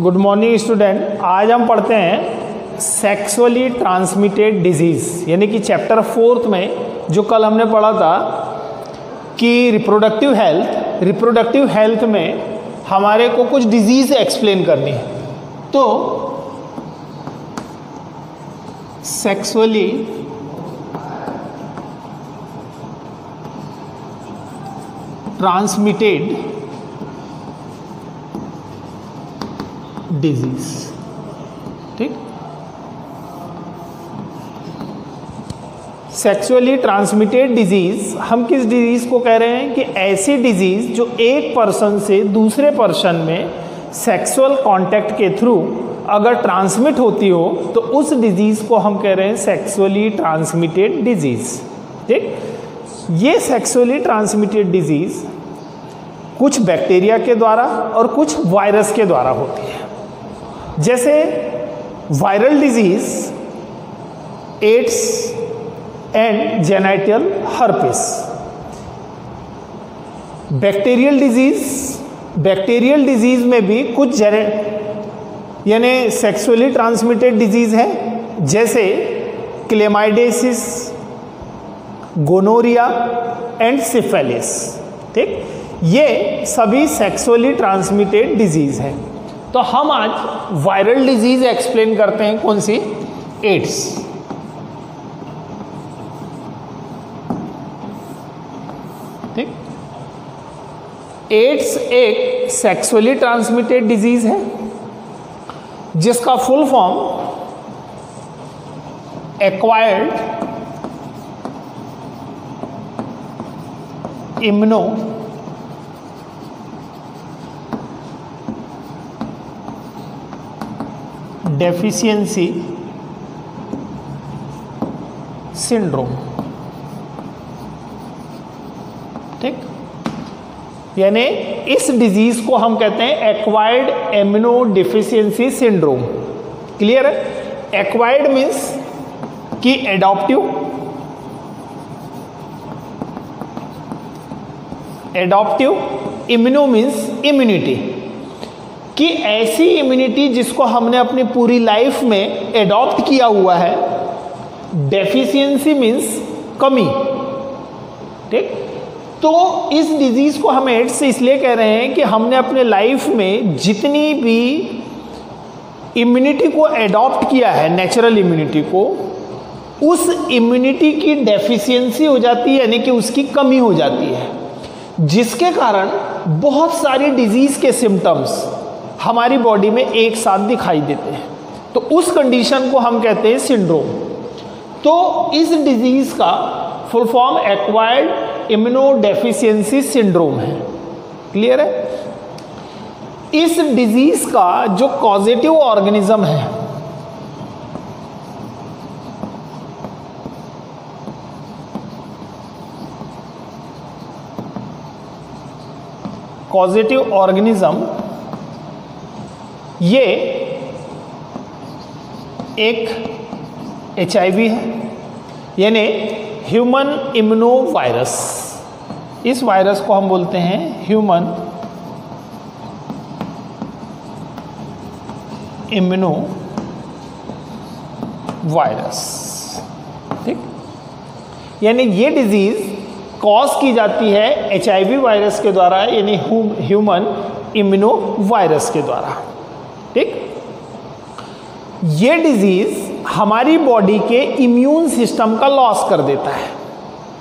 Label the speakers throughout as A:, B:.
A: Good morning student. आज हम पढ़ते हैं सेक्सुअली ट्रांसमिटेड डिजीज़, यानी कि चैप्टर 4 में जो कल हमने पढ़ा था कि रिप्रोडक्टिव हेल्थ में हमारे को कुछ डिजीज़ एक्सप्लेन करनी है। तो सेक्सुअली ट्रांसमिटेड डिजीज, ठीक। सेक्सुअली ट्रांसमिटेड डिजीज, हम किस डिजीज को कह रहे हैं कि ऐसी डिजीज जो एक पर्सन से दूसरे पर्सन में सेक्सुअल कांटेक्ट के थ्रू अगर ट्रांसमिट होती हो तो उस डिजीज को हम कह रहे हैं सेक्सुअली ट्रांसमिटेड डिजीज, ठीक। ये सेक्सुअली ट्रांसमिटेड डिजीज कुछ बैक्टीरिया के द्वारा और कुछ वायरस के द्वारा होती है। जैसे viral disease AIDS and genital herpes. Bacterial disease में भी कुछ यानी सेक्सुअली ट्रांसमिटेड डिजीज है, जैसे क्लेमाइडियसिस, गोनोरिया एंड सिफिलिस, ठीक। ये सभी सेक्सुअली ट्रांसमिटेड डिजीज है। तो हम आज वायरल डिजीज एक्सप्लेन करते हैं। कौन सी? एड्स, ठीक। एड्स एक सेक्सुअली ट्रांसमिटेड डिजीज है जिसका full form acquired immuno deficiency syndrome, ठीक। यानी इस डिजीज को हम कहते हैं acquired immuno deficiency syndrome. Clear है? एक्वायर्ड मीन्स कि एडॉप्टिव, इम्यूनो मीन्स इम्यूनिटी, कि ऐसी इम्यूनिटी जिसको हमने अपनी पूरी लाइफ में एडॉप्ट किया हुआ है। डेफिशिएंसी मीन्स कमी, ठीक। तो इस डिजीज को हम एड्स इसलिए कह रहे हैं कि हमने अपने लाइफ में जितनी भी इम्यूनिटी को एडॉप्ट किया है, नेचुरल इम्यूनिटी को, उस इम्यूनिटी की डेफिशिएंसी हो जाती है, यानी कि उसकी कमी हो जाती है, जिसके कारण बहुत सारी डिजीज के सिम्टम्स हमारी बॉडी में एक साथ दिखाई देते हैं। तो उस कंडीशन को हम कहते हैं सिंड्रोम। तो इस डिजीज का full form acquired immuno deficiency syndrome है। क्लियर है? इस डिजीज का जो कॉजेटिव ऑर्गेनिज्म है, कॉजेटिव ऑर्गेनिज्म, ये एक HIV है, यानी ह्यूमन इम्यूनो वायरस। इस वायरस को हम बोलते हैं ह्यूमन इम्यूनो वायरस, ठीक। यानी ये डिजीज कॉज की जाती है HIV वायरस के द्वारा, यानी ह्यूमन इम्यूनो वायरस के द्वारा, ठीक। ये डिजीज हमारी बॉडी के इम्यून सिस्टम का लॉस कर देता है,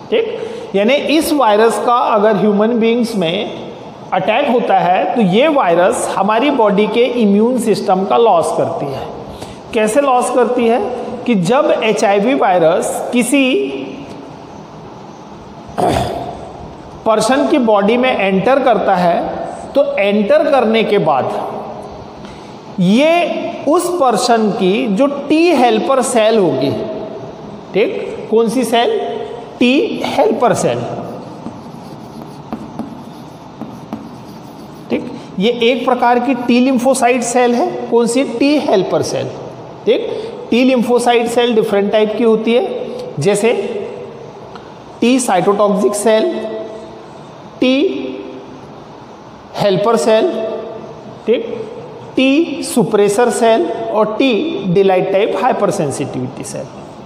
A: ठीक। यानी इस वायरस का अगर ह्यूमन बीइंग्स में अटैक होता है तो ये वायरस हमारी बॉडी के इम्यून सिस्टम का लॉस करती है। कैसे लॉस करती है? कि जब HIV वायरस किसी पर्सन की बॉडी में एंटर करता है तो एंटर करने के बाद ये उस पर्सन की जो टी हेल्पर सेल होगी, ठीक। कौन सी सेल? टी हेल्पर सेल, ठीक। ये एक प्रकार की टी लिम्फोसाइट सेल है। कौन सी? टी हेल्पर सेल, ठीक। T lymphocyte cell different type की होती है, जैसे T cytotoxic cell, T helper cell, ठीक। टी सुप्रेसर सेल और T delayed type hypersensitivity cell.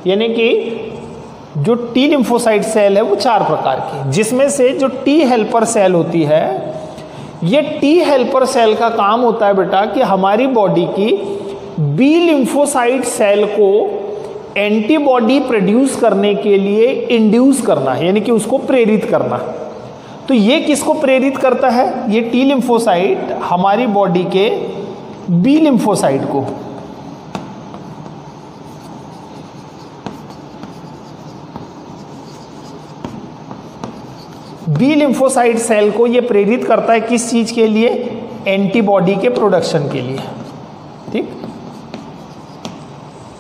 A: यानी कि जो टी लिम्फोसाइट सेल है वो 4 प्रकार के, जिसमें से जो टी हेल्पर सेल होती है, ये टी हेल्पर सेल का काम होता है बेटा कि हमारी बॉडी की बी लिम्फोसाइट सेल को एंटीबॉडी प्रोड्यूस करने के लिए इंड्यूस करना, यानी कि उसको प्रेरित करना। तो ये किसको प्रेरित करता है? ये टी लिम्फोसाइट हमारी बॉडी के बी लिम्फोसाइट को बी लिम्फोसाइट सेल को ये प्रेरित करता है किस चीज के लिए? एंटीबॉडी के प्रोडक्शन के लिए। ठीक,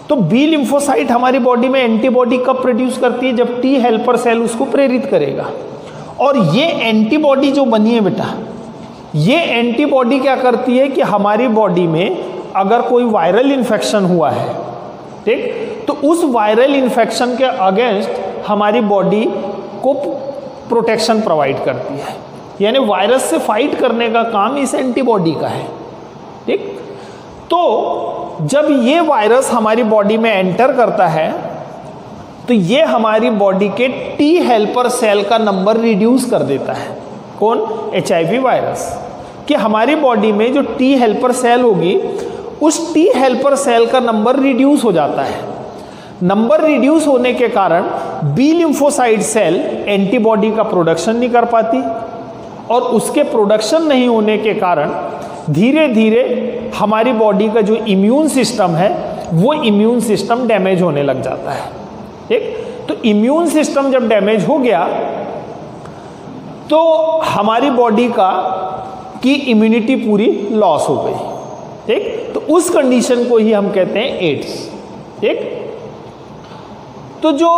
A: तो बी लिम्फोसाइट हमारी बॉडी में एंटीबॉडी कब प्रोड्यूस करती है? जब टी हेल्पर सेल उसको प्रेरित करेगा। और ये एंटीबॉडी जो बनी है बेटा, ये एंटीबॉडी क्या करती है कि हमारी बॉडी में अगर कोई वायरल इन्फेक्शन हुआ है, ठीक, तो उस वायरल इन्फेक्शन के अगेंस्ट हमारी बॉडी को प्रोटेक्शन प्रोवाइड करती है। यानी वायरस से फाइट करने का काम इस एंटीबॉडी का है। ठीक, तो जब ये वायरस हमारी बॉडी में एंटर करता है तो ये हमारी बॉडी के टी हेल्पर सेल का नंबर रिड्यूस कर देता है। कौन? HIV virus. कि हमारी बॉडी में जो टी हेल्पर सेल होगी उस टी हेल्पर सेल का नंबर रिड्यूस हो जाता है। नंबर रिड्यूस होने के कारण बी लिम्फोसाइट सेल एंटीबॉडी का प्रोडक्शन नहीं कर पाती, और उसके प्रोडक्शन नहीं होने के कारण धीरे धीरे हमारी बॉडी का जो इम्यून सिस्टम है वो इम्यून सिस्टम डैमेज होने लग जाता है। ठीक, तो इम्यून सिस्टम जब डैमेज हो गया तो हमारी बॉडी की इम्यूनिटी पूरी लॉस हो गई। ठीक, तो उस कंडीशन को ही हम कहते हैं एड्स। ठीक, तो जो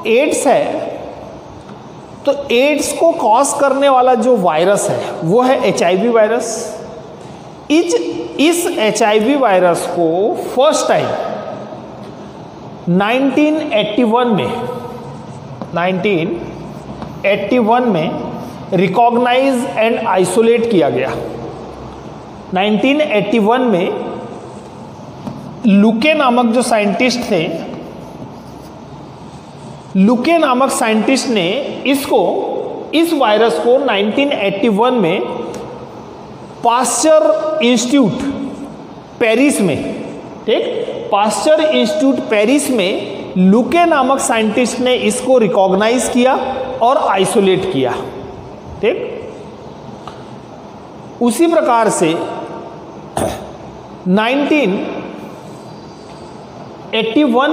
A: एड्स है, तो एड्स को कॉज करने वाला जो वायरस है वो है HIV वायरस। इस HIV वायरस को फर्स्ट टाइम 1981 में रिकॉग्नाइज एंड आइसोलेट किया गया। 1981 में लुके नामक जो साइंटिस्ट थे, लुके नामक साइंटिस्ट ने इस वायरस को 1981 में पास्चर इंस्टीट्यूट पेरिस में, ठीक, पास्चर इंस्टीट्यूट पेरिस में लुके नामक साइंटिस्ट ने इसको रिकॉग्नाइज किया और आइसोलेट किया। ठीक, उसी प्रकार से 1981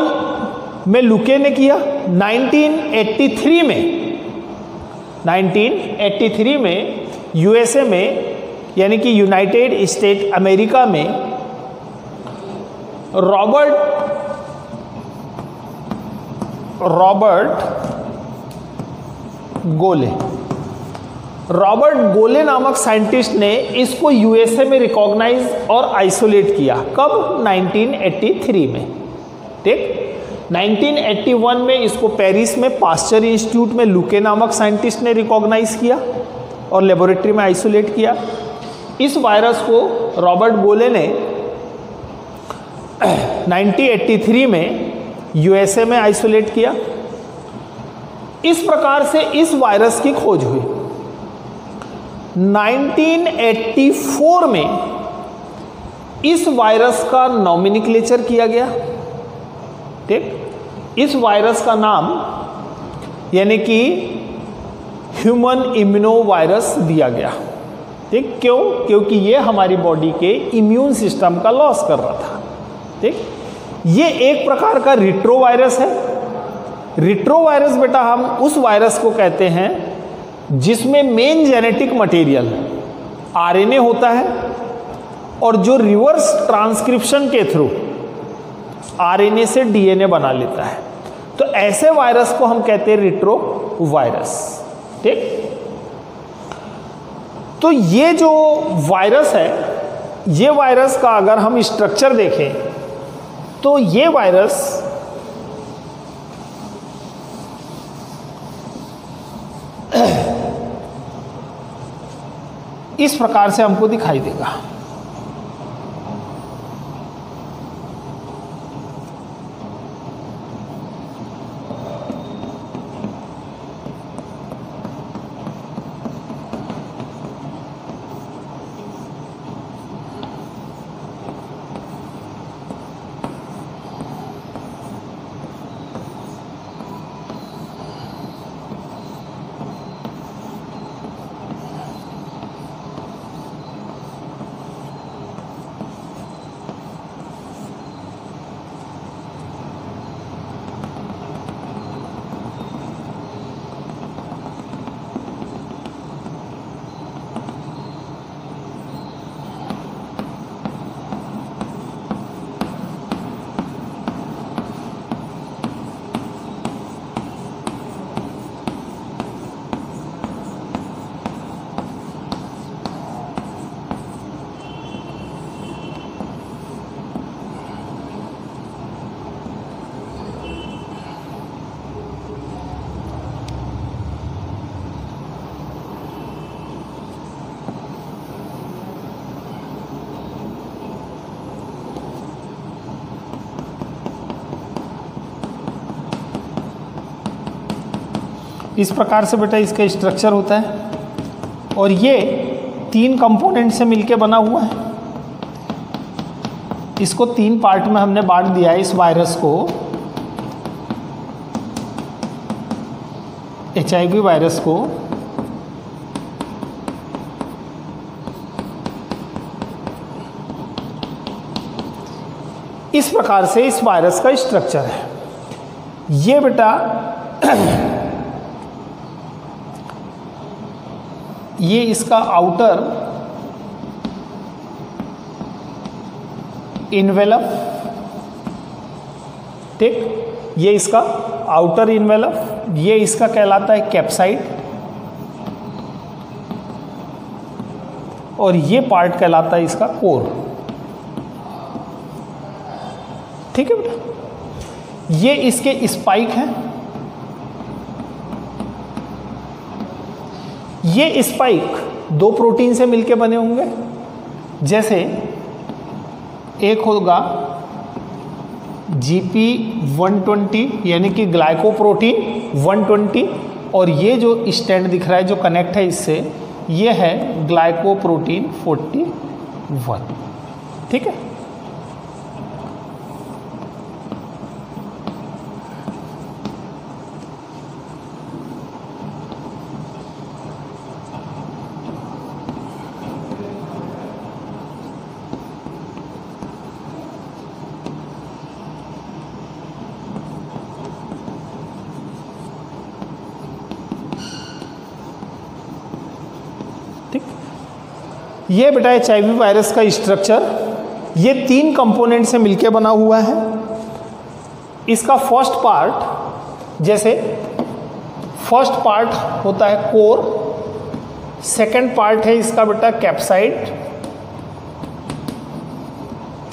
A: में लुके ने किया। 1983 में USA में, यानी कि यूनाइटेड स्टेट अमेरिका में रॉबर्ट गोले नामक साइंटिस्ट ने इसको USA में रिकॉग्नाइज और आइसोलेट किया। कब? 1983 में। ठीक, 1981 में इसको पेरिस में पास्चर इंस्टीट्यूट में लुके नामक साइंटिस्ट ने रिकॉग्नाइज किया और लेबोरेटरी में आइसोलेट किया। इस वायरस को रॉबर्ट गोले ने 1983 में USA में आइसोलेट किया। इस प्रकार से इस वायरस की खोज हुई। 1984 में इस वायरस का नॉमिनिक्लेचर किया गया। ठीक, इस वायरस का नाम यानी कि ह्यूमन इम्यूनो वायरस दिया गया। ठीक, क्यों? क्योंकि ये हमारी बॉडी के इम्यून सिस्टम का लॉस कर रहा था। ठीक, ये एक प्रकार का रिट्रो वायरस है। रिट्रो वायरस बेटा हम उस वायरस को कहते हैं जिसमें मेन जेनेटिक मटेरियल RNA होता है और जो रिवर्स ट्रांसक्रिप्शन के थ्रू RNA से DNA बना लेता है। तो ऐसे वायरस को हम कहते हैं रिट्रो वायरस। ठीक, तो ये जो वायरस है, ये वायरस का अगर हम स्ट्रक्चर देखें तो ये वायरस इस प्रकार से हमको दिखाई देगा। इस प्रकार से बेटा इसका स्ट्रक्चर होता है और ये 3 कंपोनेंट से मिलके बना हुआ है। इसको 3 पार्ट में हमने बांट दिया है इस वायरस को। HIV वायरस को इस प्रकार से इस वायरस का स्ट्रक्चर है। ये बेटा ये इसका आउटर इन्वेलप, ठीक, ये इसका आउटर इन्वेलप, ये इसका कहलाता है कैप्साइड और ये पार्ट कहलाता है इसका कोर। ठीक है बेटा, ये इसके स्पाइक हैं। ये स्पाइक 2 प्रोटीन से मिलके बने होंगे, जैसे एक होगा GP120 यानी कि ग्लाइकोप्रोटीन 120 और ये जो स्टैंड दिख रहा है जो कनेक्ट है इससे, ये है ग्लाइकोप्रोटीन 41। ठीक है, ये बेटा HIV वायरस का स्ट्रक्चर ये 3 कंपोनेंट से मिलके बना हुआ है। इसका फर्स्ट पार्ट, जैसे फर्स्ट पार्ट होता है कोर, सेकंड पार्ट है इसका बेटा कैप्साइड,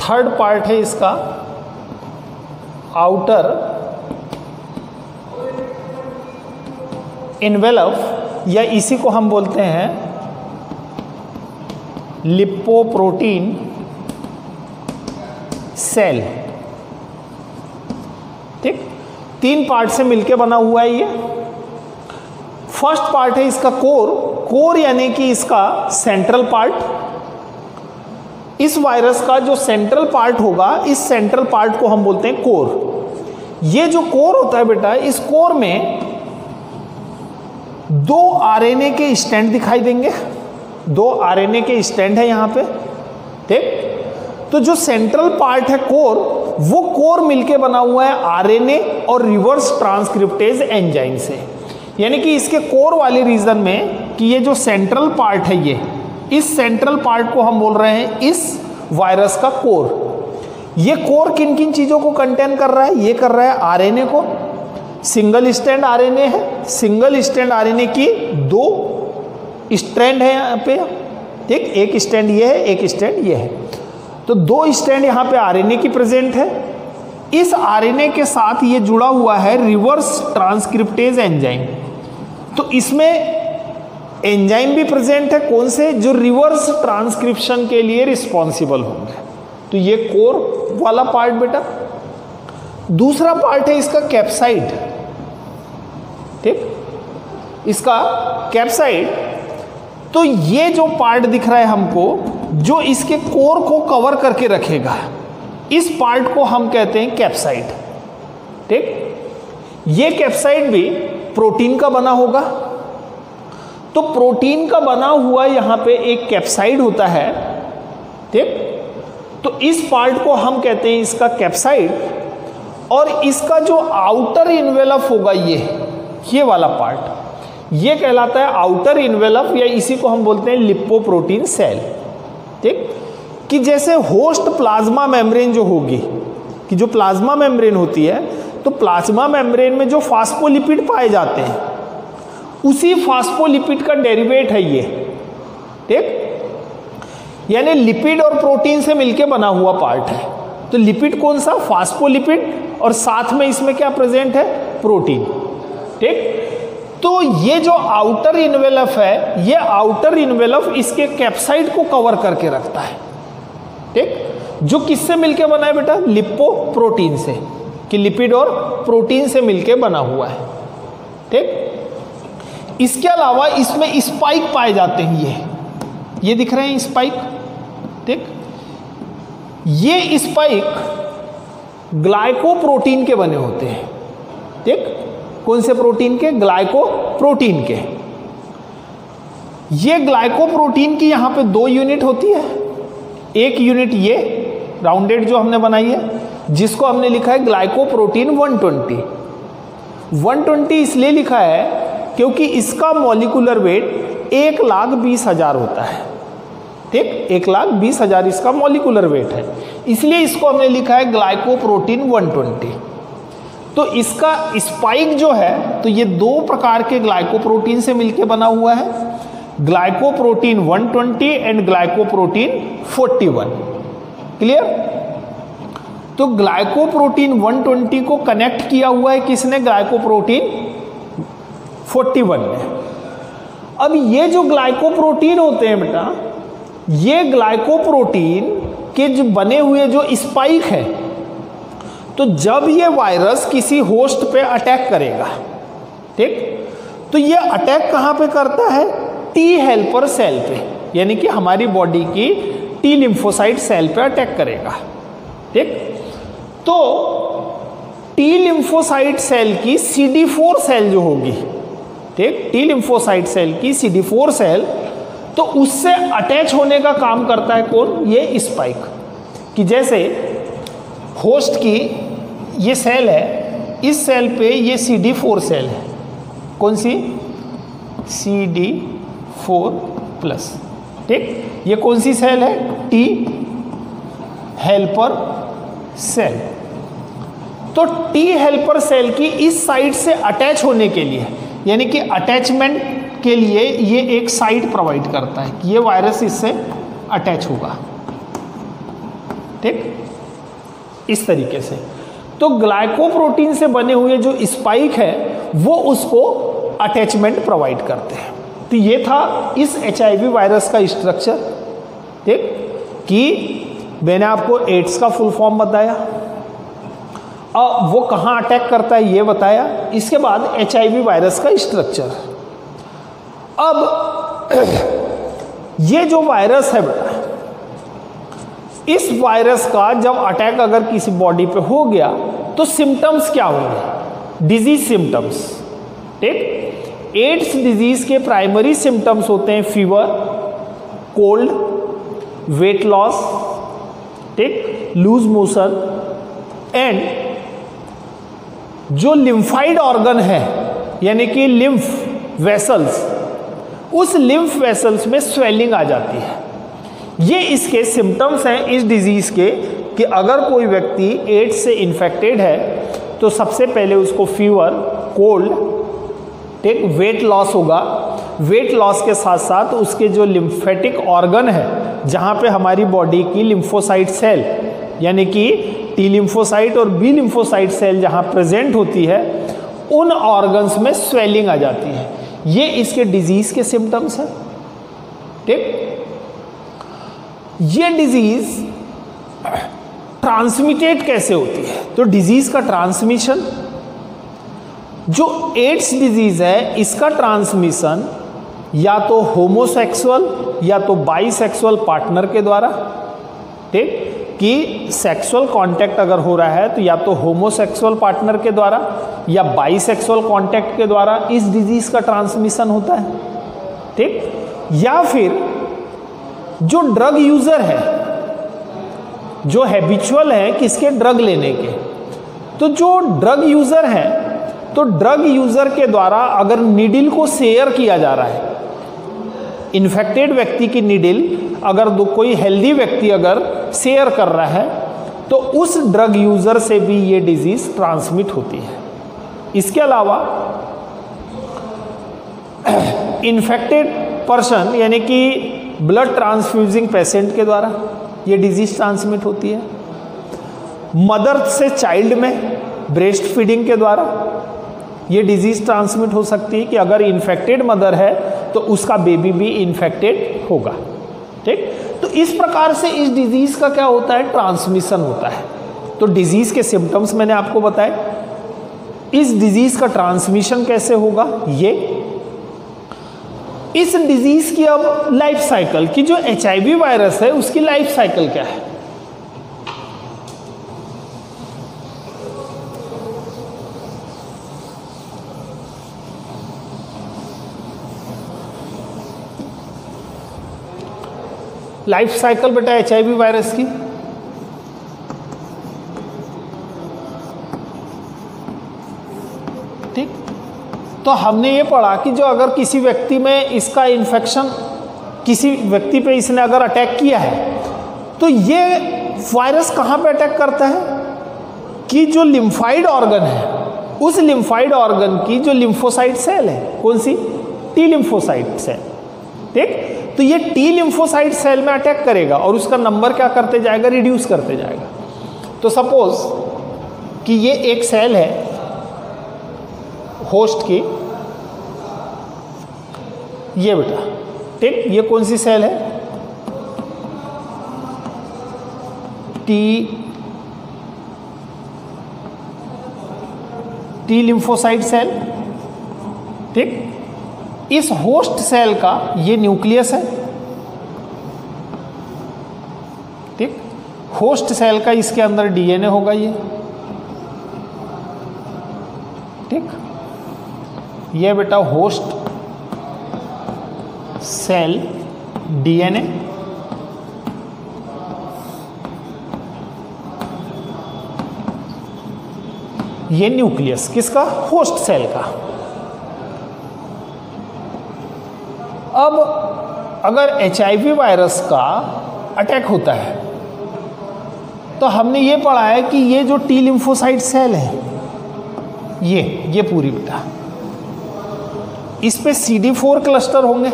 A: थर्ड पार्ट है इसका आउटर इन्वेलप या इसी को हम बोलते हैं लिपोप्रोटीन सेल। ठीक, 3 पार्ट से मिलके बना हुआ है ये। फर्स्ट पार्ट है इसका कोर, कोर यानी कि इसका सेंट्रल पार्ट। इस वायरस का जो सेंट्रल पार्ट होगा, इस सेंट्रल पार्ट को हम बोलते हैं कोर। ये जो कोर होता है बेटा, इस कोर में 2 RNA के स्टैंड दिखाई देंगे। 2 RNA के स्टैंड है यहाँ पे। ठीक, तो जो सेंट्रल पार्ट है कोर, वो कोर मिलके बना हुआ है RNA और रिवर्स ट्रांसक्रिप्टेज एंजाइम से। यानी कि इसके कोर वाले रीजन में कि ये जो सेंट्रल पार्ट है, ये इस सेंट्रल पार्ट को हम बोल रहे हैं इस वायरस का कोर। ये कोर किन किन चीजों को कंटेन कर रहा है? ये कर रहा है RNA को। सिंगल स्टैंड RNA है, सिंगल स्टैंड RNA की 2 स्ट्रैंड है यहाँ पे। ठीक, एक स्टैंड ये है, एक स्टैंड ये है, तो 2 स्टैंड यहाँ पे RNA की प्रेजेंट है। इस RNA के साथ ये जुड़ा हुआ है रिवर्स ट्रांसक्रिप्टेज एंजाइम। तो इसमें एंजाइम भी प्रेजेंट है, कौन से? जो रिवर्स ट्रांसक्रिप्शन के लिए रिस्पॉन्सिबल होंगे। तो ये कोर वाला पार्ट बेटा। दूसरा पार्ट है इसका कैप्साइड। ठीक, इसका कैप्साइड, तो ये जो पार्ट दिख रहा है हमको, जो इसके कोर को कवर करके रखेगा, इस पार्ट को हम कहते हैं कैप्साइड। ठीक, ये कैप्साइड भी प्रोटीन का बना होगा। तो प्रोटीन का बना हुआ यहाँ पे एक कैप्साइड होता है। ठीक, तो इस पार्ट को हम कहते हैं इसका कैप्साइड। और इसका जो आउटर इन्वेलप होगा, ये वाला पार्ट, ये कहलाता है आउटर इन्वेलप या इसी को हम बोलते हैं लिपोप्रोटीन सेल। ठीक, कि जैसे होस्ट प्लाज्मा मेम्ब्रेन जो होगी, कि जो प्लाज्मा मेम्ब्रेन होती है, तो प्लाज्मा मेम्ब्रेन में जो फास्फोलिपिड पाए जाते हैं, उसी फास्फोलिपिड का डेरिवेट है ये। ठीक, यानी लिपिड और प्रोटीन से मिलके बना हुआ पार्ट है। तो लिपिड कौन सा? फास्फोलिपिड, और साथ में इसमें क्या प्रेजेंट है? प्रोटीन। ठीक, तो ये जो आउटर इन्वेलप है, ये आउटर इन्वेलप इसके कैप्साइड को कवर करके रखता है। ठीक, जो किससे मिलके बना है बेटा? लिपोप्रोटीन से, कि लिपिड और प्रोटीन से मिलके बना हुआ है। ठीक, इसके अलावा इसमें स्पाइक पाए जाते हैं, ये दिख रहे हैं स्पाइक, ठीक। ये स्पाइक ग्लाइकोप्रोटीन के बने होते हैं, ठीक। कौन से प्रोटीन के? ग्लाइकोप्रोटीन के। ये ग्लाइकोप्रोटीन की यहाँ पे 2 यूनिट होती है। एक यूनिट ये राउंडेड जो हमने बनाई है, जिसको हमने लिखा है ग्लाइकोप्रोटीन 120। 120 इसलिए लिखा है क्योंकि इसका मॉलिक्यूलर वेट 1,20,000 होता है, ठीक। 1,20,000 इसका मॉलिक्यूलर वेट है, इसलिए इसको हमने लिखा है ग्लाइकोप्रोटीन 120। तो इसका स्पाइक जो है, तो ये 2 प्रकार के ग्लाइकोप्रोटीन से मिलकर बना हुआ है, ग्लाइकोप्रोटीन 120 एंड ग्लाइकोप्रोटीन 41। क्लियर? तो ग्लाइकोप्रोटीन 120 को कनेक्ट किया हुआ है किसने? ग्लाइकोप्रोटीन 41 ने। अब ये जो ग्लाइकोप्रोटीन होते हैं बेटा, ये ग्लाइकोप्रोटीन के जो बने हुए जो स्पाइक है, तो जब ये वायरस किसी होस्ट पे अटैक करेगा, ठीक, तो ये अटैक कहाँ पे करता है? टी हेल्पर सेल पे, यानी कि हमारी बॉडी की टी लिम्फोसाइट सेल पे अटैक करेगा, ठीक। तो टी लिम्फोसाइट सेल की CD4 सेल जो होगी, ठीक, टी लिम्फोसाइट सेल की CD4 सेल, तो उससे अटैच होने का काम करता है कौन? ये स्पाइक। कि जैसे होस्ट की ये सेल है, इस सेल पे ये CD4 सेल है, कौन सी? CD4+, ठीक। ये कौन सी सेल है? T helper cell. तो टी हेल्पर सेल की इस साइट से अटैच होने के लिए, यानी कि अटैचमेंट के लिए ये एक साइट प्रोवाइड करता है कि ये वायरस इससे अटैच होगा, ठीक, इस तरीके से। तो ग्लाइकोप्रोटीन से बने हुए जो स्पाइक है वो उसको अटैचमेंट प्रोवाइड करते हैं। तो ये था इस HIV वायरस का स्ट्रक्चर, ठीक, कि मैंने आपको एड्स का फुल फॉर्म बताया, वो कहाँ अटैक करता है ये बताया, इसके बाद HIV वायरस का स्ट्रक्चर। अब ये जो वायरस है बेटा, इस वायरस का जब अटैक अगर किसी बॉडी पे हो गया तो सिम्टम्स क्या होंगे? डिजीज सिम्टम्स, ठीक। एड्स डिजीज के प्राइमरी सिम्टम्स होते हैं फीवर, कोल्ड, वेट लॉस, ठीक, लूज मोशन, एंड जो लिम्फाइड ऑर्गन है यानी कि लिम्फ वेसल्स, उस लिम्फ वेसल्स में स्वेलिंग आ जाती है। ये इसके सिम्टम्स हैं इस डिजीज़ के, कि अगर कोई व्यक्ति एड्स से इन्फेक्टेड है तो सबसे पहले उसको फीवर, कोल्ड, ठीक, वेट लॉस होगा। वेट लॉस के साथ साथ उसके जो लिम्फेटिक ऑर्गन है, जहाँ पे हमारी बॉडी की लिम्फोसाइट सेल यानी कि टी लिम्फोसाइट और बी लिम्फोसाइट सेल जहाँ प्रेजेंट होती है, उन ऑर्गन्स में स्वेलिंग आ जाती है। ये इसके डिजीज़ के सिम्टम्स हैं, ठीक। ये डिजीज़ ट्रांसमिटेड कैसे होती है? तो डिजीज़ का ट्रांसमिशन, जो एड्स डिजीज़ है इसका ट्रांसमिशन या तो होमोसेक्सुअल या तो बाइसेक्सुअल पार्टनर के द्वारा, ठीक, कि सेक्सुअल कांटेक्ट अगर हो रहा है तो या तो होमोसेक्सुअल पार्टनर के द्वारा या बाइसेक्सुअल कांटेक्ट के द्वारा इस डिजीज़ का ट्रांसमिशन होता है, ठीक। या फिर जो ड्रग यूज़र है, जो हैबिचुअल है किसके? ड्रग लेने के, तो जो ड्रग यूज़र है, तो ड्रग यूज़र के द्वारा अगर नीडल को शेयर किया जा रहा है, इन्फेक्टेड व्यक्ति की नीडल अगर कोई हेल्दी व्यक्ति अगर शेयर कर रहा है तो उस ड्रग यूज़र से भी ये डिजीज़ ट्रांसमिट होती है। इसके अलावा इन्फेक्टेड पर्सन यानी कि ब्लड ट्रांसफ्यूजिंग पेशेंट के द्वारा ये डिजीज़ ट्रांसमिट होती है। मदर से चाइल्ड में ब्रेस्ट फीडिंग के द्वारा ये डिजीज़ ट्रांसमिट हो सकती है कि अगर इन्फेक्टेड मदर है तो उसका बेबी भी इन्फेक्टेड होगा, ठीक। तो इस प्रकार से इस डिजीज़ का क्या होता है? ट्रांसमिशन होता है। तो डिजीज़ के सिम्टम्स मैंने आपको बताए। इस डिजीज़ का ट्रांसमिशन कैसे होगा? ये इस डिजीज की अब लाइफ साइकिल की, जो HIV वायरस है उसकी लाइफ साइकिल क्या है? लाइफ साइकिल बेटा HIV वायरस की, ठीक। तो हमने ये पढ़ा कि जो अगर किसी व्यक्ति में इसका इन्फेक्शन, किसी व्यक्ति पे इसने अगर अटैक किया है, तो ये वायरस कहाँ पे अटैक करता है कि जो लिम्फाइड ऑर्गन है, उस लिम्फाइड ऑर्गन की जो लिम्फोसाइट सेल है, कौन सी? T लिम्फोसाइट सेल, ठीक। तो ये T लिम्फोसाइट सेल में अटैक करेगा और उसका नंबर क्या करते जाएगा? रिड्यूस करते जाएगा। तो सपोज कि ये एक सेल है होस्ट की, ये बेटा, ठीक। ये कौन सी सेल है? T लिम्फोसाइट सेल, ठीक। इस होस्ट सेल का ये न्यूक्लियस है, ठीक। होस्ट सेल का इसके अंदर DNA होगा ये, ठीक। ये बेटा होस्ट सेल DNA, ये न्यूक्लियस किसका? होस्ट सेल का। अब अगर HIV वायरस का अटैक होता है तो हमने ये पढ़ा है कि ये जो T लिम्फोसाइट सेल है, ये पूरी बेटा, इस पे CD4 क्लस्टर होंगे।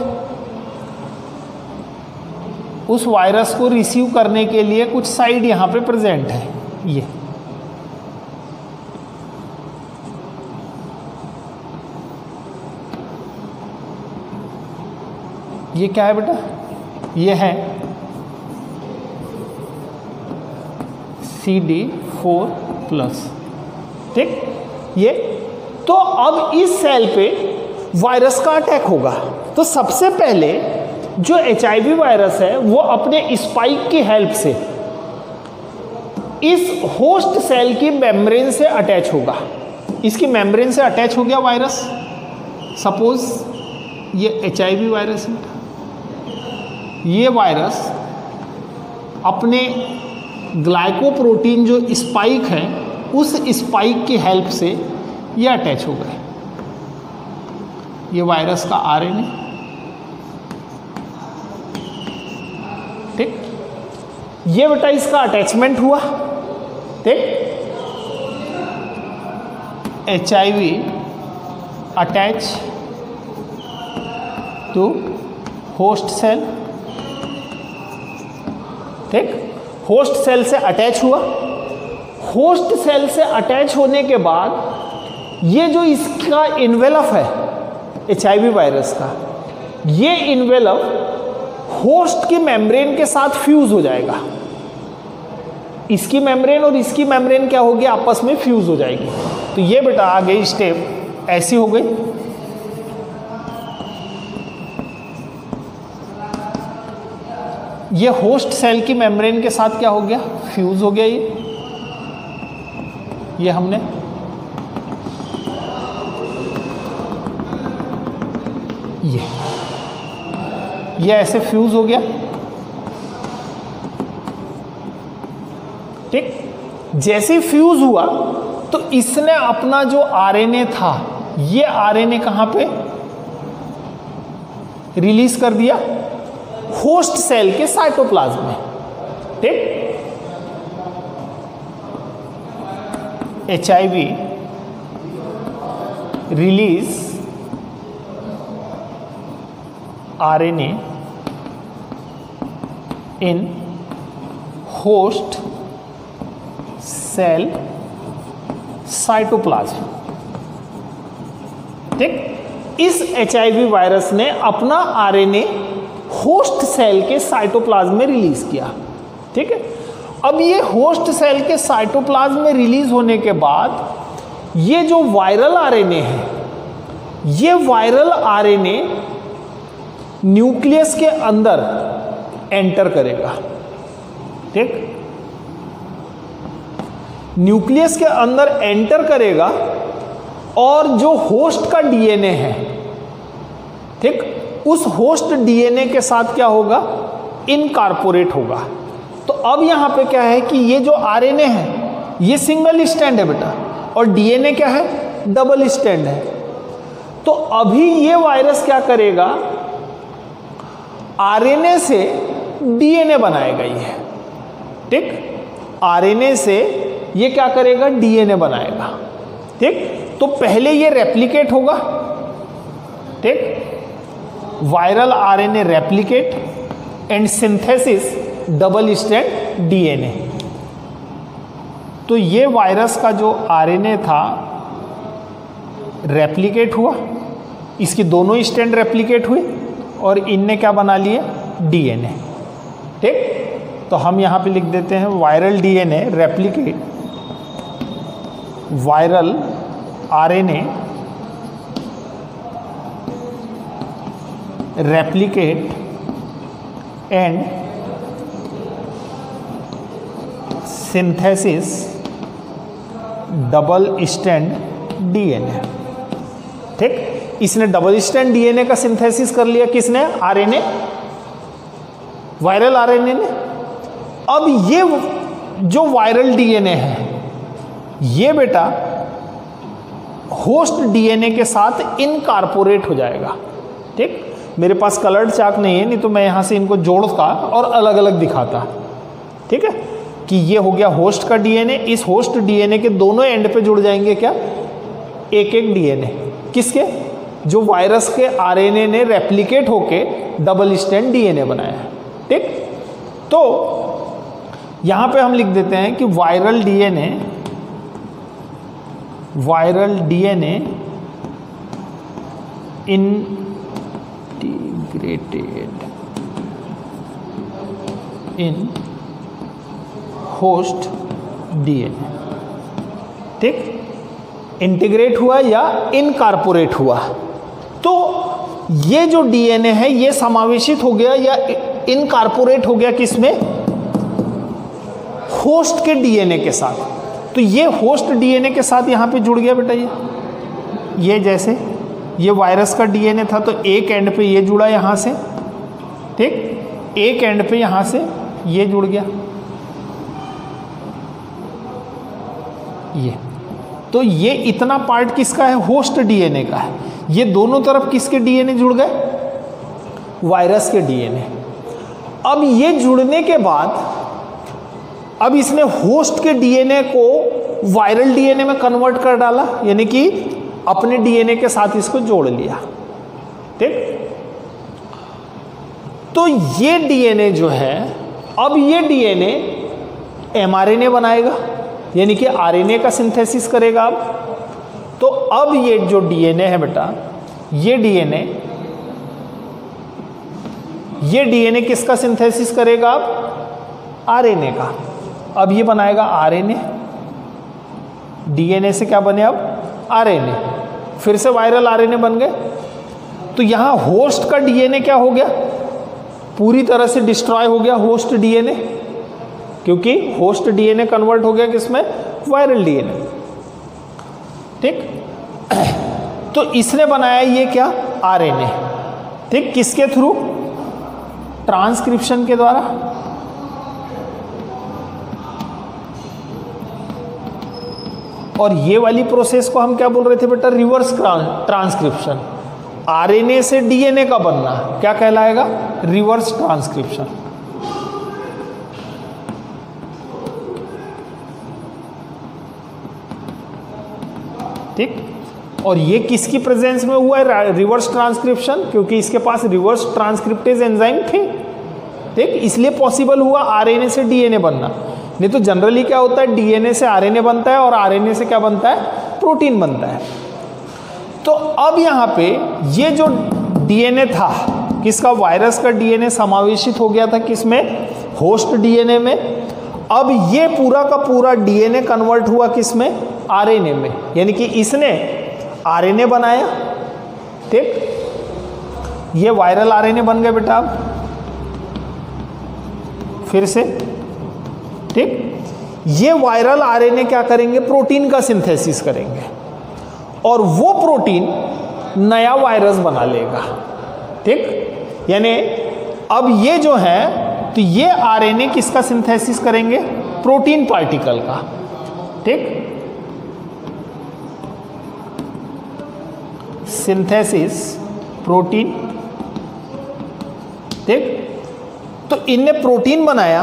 A: उस वायरस को रिसीव करने के लिए कुछ साइड यहाँ पे प्रेजेंट है, ये क्या है बेटा? ये है CD4 प्लस, ठीक। ये तो अब इस सेल पे वायरस का अटैक होगा, तो सबसे पहले जो HIV वायरस है वो अपने स्पाइक की हेल्प से इस होस्ट सेल की मेम्ब्रेन से अटैच होगा। इसकी मेम्ब्रेन से अटैच हो गया वायरस, सपोज ये HIV वायरस है। ये वायरस अपने ग्लाइकोप्रोटीन जो स्पाइक है, उस स्पाइक की हेल्प से ये अटैच हो गए। ये वायरस का RNA, ठीक। ये बेटा इसका अटैचमेंट हुआ, ठीक। HIV attach to host cell, ठीक। होस्ट सेल से अटैच हुआ। होस्ट सेल से अटैच होने के बाद ये जो इसका इन्वेलप है HIV वायरस का, ये इन्वेलप होस्ट की मेम्ब्रेन के साथ फ्यूज हो जाएगा। इसकी मेम्ब्रेन और इसकी मेम्ब्रेन क्या होगी? आपस में फ्यूज हो जाएगी। तो ये बेटा आ गई स्टेप, ऐसी हो गई। ये होस्ट सेल की मेम्ब्रेन के साथ क्या हो गया? फ्यूज हो गया। ये हमने ये ऐसे फ्यूज हो गया, ठीक। जैसे फ्यूज हुआ तो इसने अपना जो RNA था, ये RNA कहां पे रिलीज कर दिया? होस्ट सेल के साइटोप्लाज्म में, ठीक। HIV release RNA in host cell cytoplasm, ठीक। इस HIV वायरस ने अपना RNA होस्ट सेल के साइटोप्लाज्म में रिलीज किया, ठीक है। अब ये होस्ट सेल के साइटोप्लाज्म में रिलीज होने के बाद ये जो वायरल RNA है, ये वायरल RNA न्यूक्लियस के अंदर एंटर करेगा, ठीक, न्यूक्लियस के अंदर एंटर करेगा और जो होस्ट का डीएनए है, ठीक, उस होस्ट डीएनए के साथ क्या होगा, इनकॉर्पोरेट होगा। तो अब यहां पे क्या है कि ये जो आरएनए है ये सिंगल स्टैंड है बेटा, और डीएनए क्या है, डबल स्टैंड है। तो अभी ये वायरस क्या करेगा, आरएनए से डीएनए बनाएगा ये, ठीक, आरएनए से ये क्या करेगा, डीएनए बनाएगा, ठीक। तो पहले ये रेप्लिकेट होगा, ठीक, viral RNA replicate and synthesis double stand DNA. तो ये वायरस का जो आरएनए था रेप्लिकेट हुआ, इसकी दोनों स्टैंड रेप्लिकेट हुए और इनने क्या बना लिए, डीएनए, ठीक। तो हम यहां पे लिख देते हैं viral DNA replicate, viral RNA replicate and synthesis double stand DNA, ठीक। इसने डबल स्टैंड डीएनए का सिंथेसिस कर लिया, किसने, आरएनए, वायरल आरएनए ने। अब ये जो वायरल डीएनए है ये बेटा होस्ट डीएनए के साथ इनकॉर्पोरेट हो जाएगा, ठीक। मेरे पास कलर्ड चाक नहीं है, नहीं तो मैं यहां से इनको जोड़ता और अलग अलग दिखाता, ठीक है, कि ये हो गया होस्ट का डीएनए, इस होस्ट डीएनए के दोनों एंड पे जुड़ जाएंगे क्या, एक एक डीएनए, किसके, जो वायरस के आरएनए ने रेप्लिकेट होके डबल स्टैंड डीएनए बनाया है, ठीक। तो यहां पे हम लिख देते हैं कि viral DNA integrated in host DNA, ठीक, इंटीग्रेट हुआ या इनकॉर्पोरेट हुआ। तो ये जो डीएनए है ये समावेशित हो गया या इनकॉर्पोरेट हो गया किसमें, होस्ट के डीएनए के साथ। तो ये होस्ट डीएनए के साथ यहां पे जुड़ गया बेटा, ये जैसे ये वायरस का डीएनए था तो एक एंड पे ये जुड़ा यहां से, ठीक, एक एंड पे यहां से ये जुड़ गया, ये। तो ये इतना पार्ट किसका है, होस्ट डीएनए का है। ये दोनों तरफ किसके डीएनए जुड़ गए, वायरस के डीएनए। अब ये जुड़ने के बाद अब इसने होस्ट के डीएनए को वायरल डीएनए में कन्वर्ट कर डाला, यानी कि अपने डीएनए के साथ इसको जोड़ लिया, ठीक। तो ये डीएनए जो है, अब ये डीएनए एमआरएनए बनाएगा, यानी कि आरएनए का सिंथेसिस करेगा। अब तो अब ये जो डीएनए है बेटा, ये डीएनए किसका सिंथेसिस करेगा, अब आरएनए का। अब ये बनाएगा आरएनए, डीएनए से क्या बने, अब आरएनए, फिर से वायरल आरएनए बन गए। तो यहां होस्ट का डीएनए क्या हो गया, पूरी तरह से डिस्ट्रॉय हो गया होस्ट डीएनए, क्योंकि होस्ट डीएनए कन्वर्ट हो गया किसमें, वायरल डीएनए, ठीक। तो इसने बनाया ये क्या, आरएनए, ठीक, किसके थ्रू, ट्रांसक्रिप्शन के द्वारा। और ये वाली प्रोसेस को हम क्या बोल रहे थे बेटा, रिवर्स ट्रांसक्रिप्शन। आरएनए से डीएनए का बनना क्या कहलाएगा, रिवर्स ट्रांसक्रिप्शन, ठीक। और ये किसकी प्रेजेंस में हुआ है रिवर्स ट्रांसक्रिप्शन, क्योंकि इसके पास रिवर्स ट्रांसक्रिप्टेज एंजाइम थे, ठीक, इसलिए पॉसिबल हुआ आरएनए से डीएनए बनना। नहीं तो जनरली क्या होता है, डीएनए से आरएनए बनता है और आरएनए से क्या बनता है, प्रोटीन बनता है। तो अब यहाँ पे ये जो डीएनए था किसका, वायरस का डीएनए समावेशित हो गया था किसमें, होस्ट डीएनए में। अब ये पूरा का पूरा डीएनए कन्वर्ट हुआ किसमें, आरएनए में, यानी कि इसने आरएनए बनाया, ठीक। ये वायरल आरएनए बन गए बेटा अब फिर से, ठीक। ये वायरल आरएनए क्या करेंगे, प्रोटीन का सिंथेसिस करेंगे और वो प्रोटीन नया वायरस बना लेगा, ठीक। यानी अब ये जो है, तो ये आरएनए किसका सिंथेसिस करेंगे, प्रोटीन पार्टिकल का, ठीक। सिंथेसिस प्रोटीन, ठीक। तो इनने प्रोटीन बनाया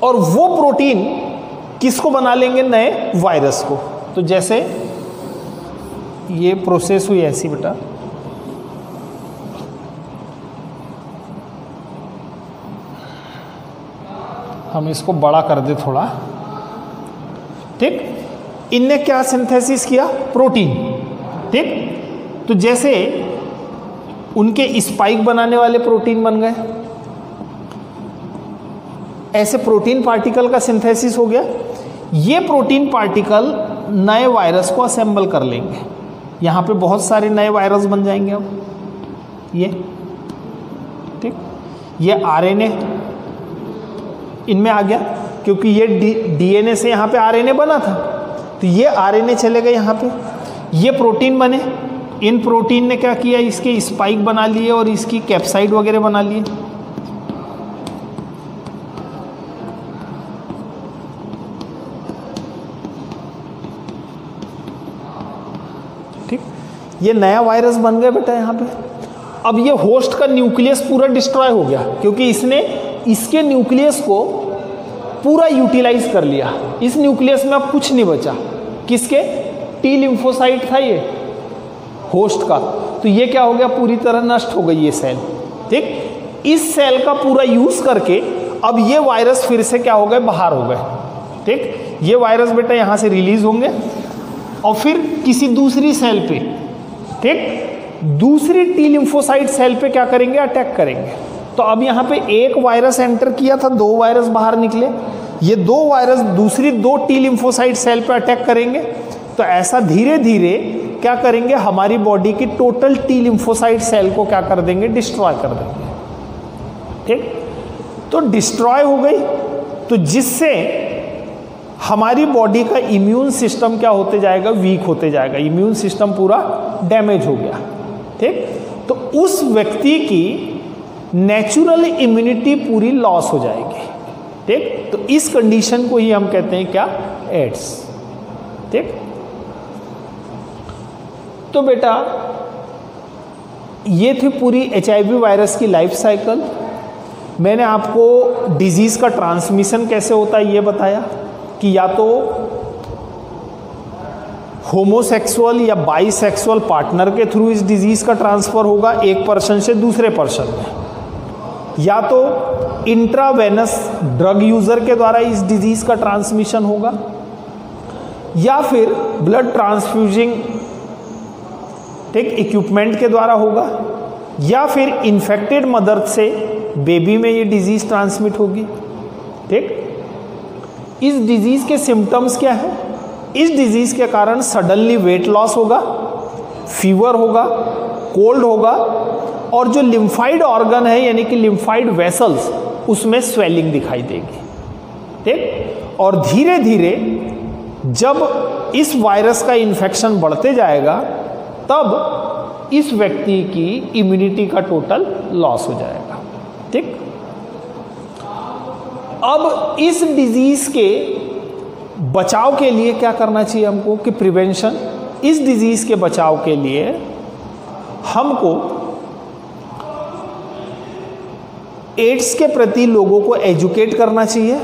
A: और वो प्रोटीन किसको बना लेंगे, नए वायरस को। तो जैसे ये प्रोसेस हुई ऐसी बेटा, हम इसको बड़ा कर दे थोड़ा, ठीक। इनने क्या सिंथेसिस किया, प्रोटीन, ठीक। तो जैसे उनके स्पाइक बनाने वाले प्रोटीन बन गए, ऐसे प्रोटीन पार्टिकल का सिंथेसिस हो गया। ये प्रोटीन पार्टिकल नए वायरस को असेंबल कर लेंगे, यहाँ पे बहुत सारे नए वायरस बन जाएंगे अब ये, ठीक। ये आरएनए इनमें आ गया, क्योंकि ये डीएनए से यहाँ पे आरएनए बना था, तो ये आरएनए चले गए यहाँ पे, ये प्रोटीन बने। इन प्रोटीन ने क्या किया, इसके स्पाइक बना लिए और इसकी कैप्साइड वगैरह बना लिए, ठीक। ये नया वायरस बन गया बेटा यहाँ पे। अब ये होस्ट का न्यूक्लियस पूरा डिस्ट्रॉय हो गया, क्योंकि इसने इसके न्यूक्लियस को पूरा यूटिलाइज कर लिया। इस न्यूक्लियस में अब कुछ नहीं बचा, किसके, टी लिम्फोसाइट था ये होस्ट का, तो ये क्या हो गया, पूरी तरह नष्ट हो गई ये सेल, ठीक। इस सेल का पूरा यूज करके अब ये वायरस फिर से क्या हो गए, बाहर हो गए, ठीक। ये वायरस बेटा यहाँ से रिलीज होंगे और फिर किसी दूसरी सेल पे, ठीक, दूसरी टी लिम्फोसाइट सेल पे क्या करेंगे, अटैक करेंगे। तो अब यहाँ पे एक वायरस एंटर किया था, दो वायरस बाहर निकले, ये दो वायरस दूसरी दो टी लिम्फोसाइट सेल पे अटैक करेंगे। तो ऐसा धीरे धीरे क्या करेंगे, हमारी बॉडी की टोटल टी लिम्फोसाइट सेल को क्या कर देंगे, डिस्ट्रॉय कर देंगे, ठीक। तो डिस्ट्रॉय हो गई, तो जिससे हमारी बॉडी का इम्यून सिस्टम क्या होते जाएगा, वीक होते जाएगा, इम्यून सिस्टम पूरा डैमेज हो गया, ठीक। तो उस व्यक्ति की नेचुरल इम्यूनिटी पूरी लॉस हो जाएगी, ठीक। तो इस कंडीशन को ही हम कहते हैं क्या, एड्स, ठीक। तो बेटा ये थी पूरी एचआईवी वायरस की लाइफ साइकिल। मैंने आपको डिजीज़ का ट्रांसमिशन कैसे होता है ये बताया, कि या तो होमोसेक्सुअल या बाइसेक्सुअल पार्टनर के थ्रू इस डिजीज़ का ट्रांसफ़र होगा एक पर्सन से दूसरे पर्सन में, या तो इंट्रावेनस ड्रग यूज़र के द्वारा इस डिजीज़ का ट्रांसमिशन होगा, या फिर ब्लड ट्रांसफ्यूजिंग, ठीक, इक्विपमेंट के द्वारा होगा, या फिर इन्फेक्टेड मदर से बेबी में ये डिजीज़ ट्रांसमिट होगी, ठीक। इस डिजीज़ के सिम्टम्स क्या है, इस डिजीज़ के कारण सडनली वेट लॉस होगा, फीवर होगा, कोल्ड होगा, और जो लिम्फाइड ऑर्गन है यानी कि लिम्फाइड वेसल्स, उसमें स्वेलिंग दिखाई देगी, ठीक। और धीरे धीरे जब इस वायरस का इन्फेक्शन बढ़ते जाएगा, तब इस व्यक्ति की इम्यूनिटी का टोटल लॉस हो जाएगा, ठीक। अब इस डिजीज के बचाव के लिए क्या करना चाहिए हमको, कि प्रिवेंशन, इस डिजीज के बचाव के लिए हमको एड्स के प्रति लोगों को एजुकेट करना चाहिए,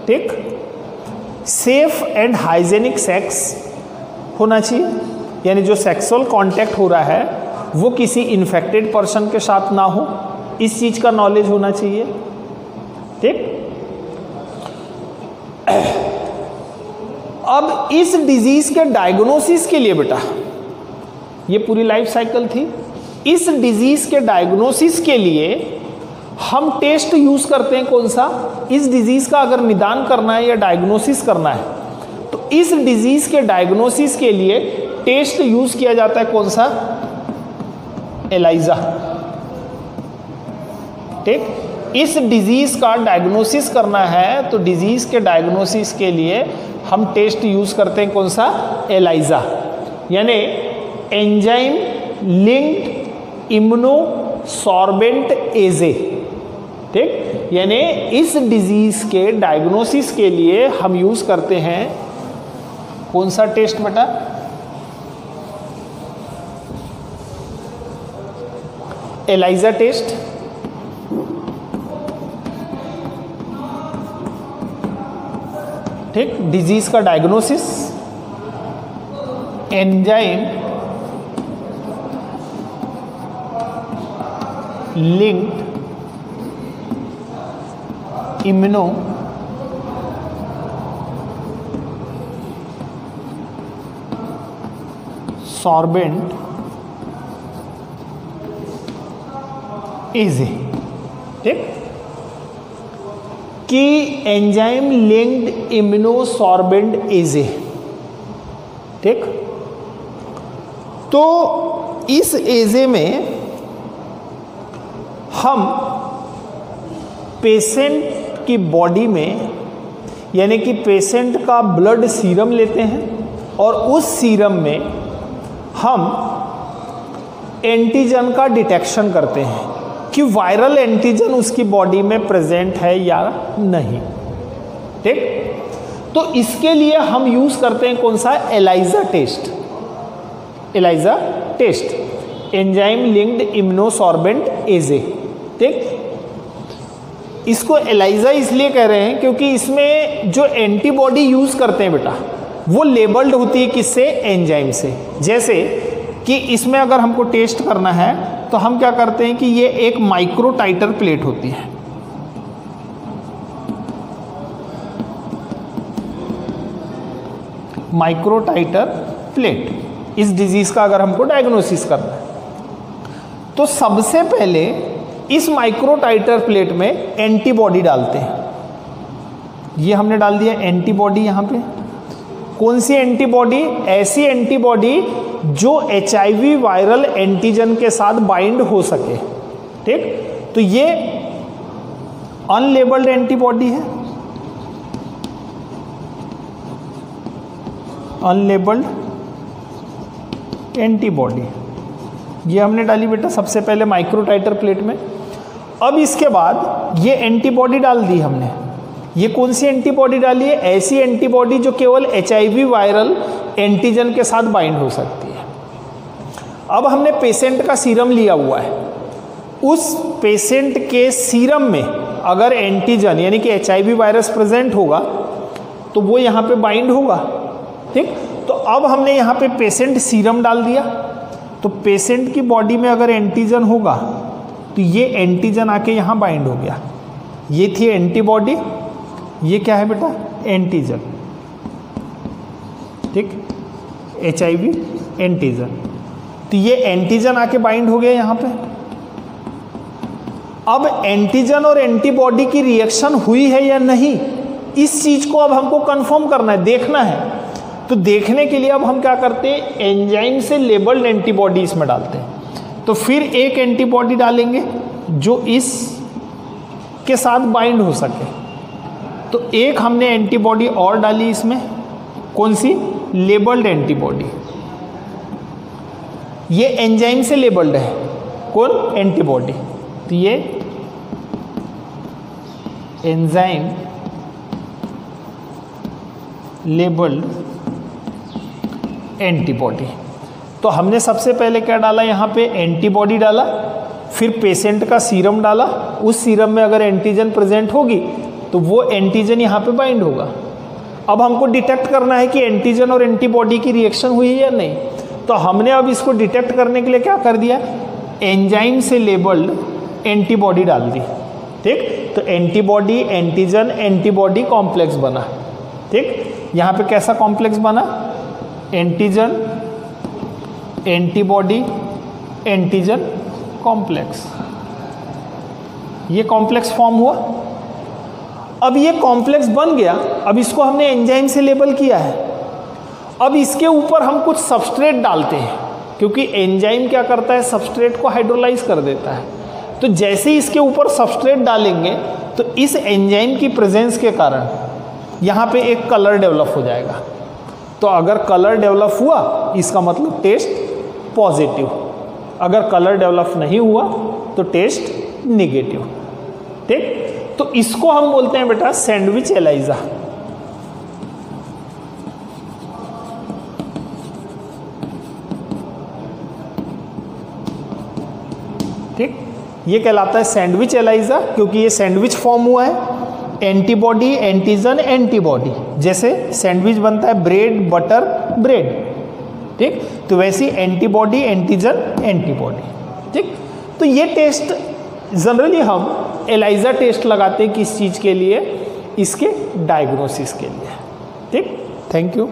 A: ठीक। सेफ एंड हाइजेनिक सेक्स होना चाहिए, यानी जो सेक्सुअल कांटेक्ट हो रहा है वो किसी इन्फेक्टेड पर्सन के साथ ना हो, इस चीज़ का नॉलेज होना चाहिए, ठीक। अब इस डिजीज के डायग्नोसिस के लिए बेटा, ये पूरी लाइफ साइकिल थी, इस डिजीज के डायग्नोसिस के लिए हम टेस्ट यूज करते हैं कौन सा, इस डिजीज का अगर निदान करना है या डायग्नोसिस करना है, तो इस डिजीज के डायग्नोसिस के लिए टेस्ट यूज किया जाता है कौन सा, एलाइजा। ठीक, इस डिजीज का डायग्नोसिस करना है तो डिजीज के डायग्नोसिस के लिए हम टेस्ट यूज करते हैं कौन सा? एलाइजा, यानी एंजाइम लिंक्ड इम्यूनोसॉर्बेंट एजे। ठीक, यानी इस डिजीज के डायग्नोसिस के लिए हम यूज करते हैं कौन सा टेस्ट बेटा? ELISA test. ठीक, डिजीज का diagnosis, enzyme linked immunosorbent assay. ठीक, कि एंजाइम लिंक्ड इम्यूनोसॉर्बेंट एजे। ठीक, तो इस एजे में हम पेशेंट की बॉडी में, यानी कि पेशेंट का ब्लड सीरम लेते हैं और उस सीरम में हम एंटीजन का डिटेक्शन करते हैं कि वायरल एंटीजन उसकी बॉडी में प्रेजेंट है या नहीं। ठीक, तो इसके लिए हम यूज करते हैं कौन सा? ELISA test. ELISA test, enzyme linked immunosorbent assay. ठीक, इसको एलाइजा इसलिए कह रहे हैं क्योंकि इसमें जो एंटीबॉडी यूज करते हैं बेटा वो लेबल्ड होती है किससे? एंजाइम से। जैसे कि इसमें अगर हमको टेस्ट करना है तो हम क्या करते हैं कि ये एक माइक्रो टाइटर प्लेट होती है। माइक्रो टाइटर प्लेट, इस डिजीज का अगर हमको डायग्नोसिस करना है तो सबसे पहले इस माइक्रो टाइटर प्लेट में एंटीबॉडी डालते हैं। ये हमने डाल दिया एंटीबॉडी यहाँ पे। कौन सी एंटीबॉडी? ऐसी एंटीबॉडी जो HIV वायरल एंटीजन के साथ बाइंड हो सके। ठीक, तो ये अनलेबल्ड एंटीबॉडी है, अनलेबल्ड एंटीबॉडी ये हमने डाली बेटा सबसे पहले माइक्रो टाइटर प्लेट में। अब इसके बाद ये एंटीबॉडी डाल दी हमने। ये कौन सी एंटीबॉडी डाली है? ऐसी एंटीबॉडी जो केवल HIV वायरल एंटीजन के साथ बाइंड हो सकती है। अब हमने पेशेंट का सीरम लिया हुआ है, उस पेशेंट के सीरम में अगर एंटीजन यानी कि HIV वायरस प्रेजेंट होगा तो वो यहाँ पे बाइंड होगा। ठीक, तो अब हमने यहाँ पे पेशेंट सीरम डाल दिया, तो पेशेंट की बॉडी में अगर एंटीजन होगा तो ये एंटीजन आके यहाँ बाइंड हो गया। ये थी एंटीबॉडी, ये क्या है बेटा? एंटीजन। ठीक, HIV एंटीजन, तो ये एंटीजन आके बाइंड हो गया यहाँ पे। अब एंटीजन और एंटीबॉडी की रिएक्शन हुई है या नहीं, इस चीज को अब हमको कंफर्म करना है, देखना है। तो देखने के लिए अब हम क्या करते हैं? एंजाइम से लेबल्ड एंटीबॉडी इसमें डालते हैं। तो फिर एक एंटीबॉडी डालेंगे जो इस के साथ बाइंड हो सके। तो एक हमने एंटीबॉडी और डाली इसमें, कौन सी? Labelled antibody. ये एंजाइम से लेबल्ड है, कौन? एंटीबॉडी। तो ये एंजाइम लेबल्ड एंटीबॉडी। तो हमने सबसे पहले क्या डाला? यहाँ पे एंटीबॉडी डाला, फिर पेशेंट का सीरम डाला। उस सीरम में अगर एंटीजन प्रेजेंट होगी तो वो एंटीजन यहाँ पे बाइंड होगा। अब हमको डिटेक्ट करना है कि एंटीजन और एंटीबॉडी की रिएक्शन हुई है या नहीं। तो हमने अब इसको डिटेक्ट करने के लिए क्या कर दिया? एंजाइम से लेबल्ड एंटीबॉडी डाल दी। ठीक, तो एंटीबॉडी एंटीजन एंटीबॉडी कॉम्प्लेक्स बना। ठीक, यहाँ पे कैसा कॉम्प्लेक्स बना? Antigen antibody antigen complex. ये कॉम्प्लेक्स फॉर्म हुआ। अब ये कॉम्प्लेक्स बन गया, अब इसको हमने एंजाइम से लेबल किया है। अब इसके ऊपर हम कुछ सबस्ट्रेट डालते हैं। क्योंकि एंजाइम क्या करता है, सबस्ट्रेट को हाइड्रोलाइज कर देता है। तो जैसे ही इसके ऊपर सबस्ट्रेट डालेंगे तो इस एंजाइम की प्रेजेंस के कारण यहाँ पे एक कलर डेवलप हो जाएगा। तो अगर कलर डेवलप हुआ इसका मतलब टेस्ट पॉजिटिव, अगर कलर डेवलप नहीं हुआ तो टेस्ट निगेटिव। ठीक, तो इसको हम बोलते हैं बेटा सैंडविच एलाइजा। ठीक, ये कहलाता है सैंडविच एलाइजा, क्योंकि ये सैंडविच फॉर्म हुआ है, एंटीबॉडी एंटीजन एंटीबॉडी। जैसे सैंडविच बनता है ब्रेड बटर ब्रेड, ठीक, तो वैसी एंटीबॉडी एंटीजन एंटीबॉडी। ठीक, तो ये टेस्ट जनरली हम एलाइजा टेस्ट लगाते हैं किस चीज़ के लिए, इसके डायग्नोसिस के लिए। ठीक, थैंक यू।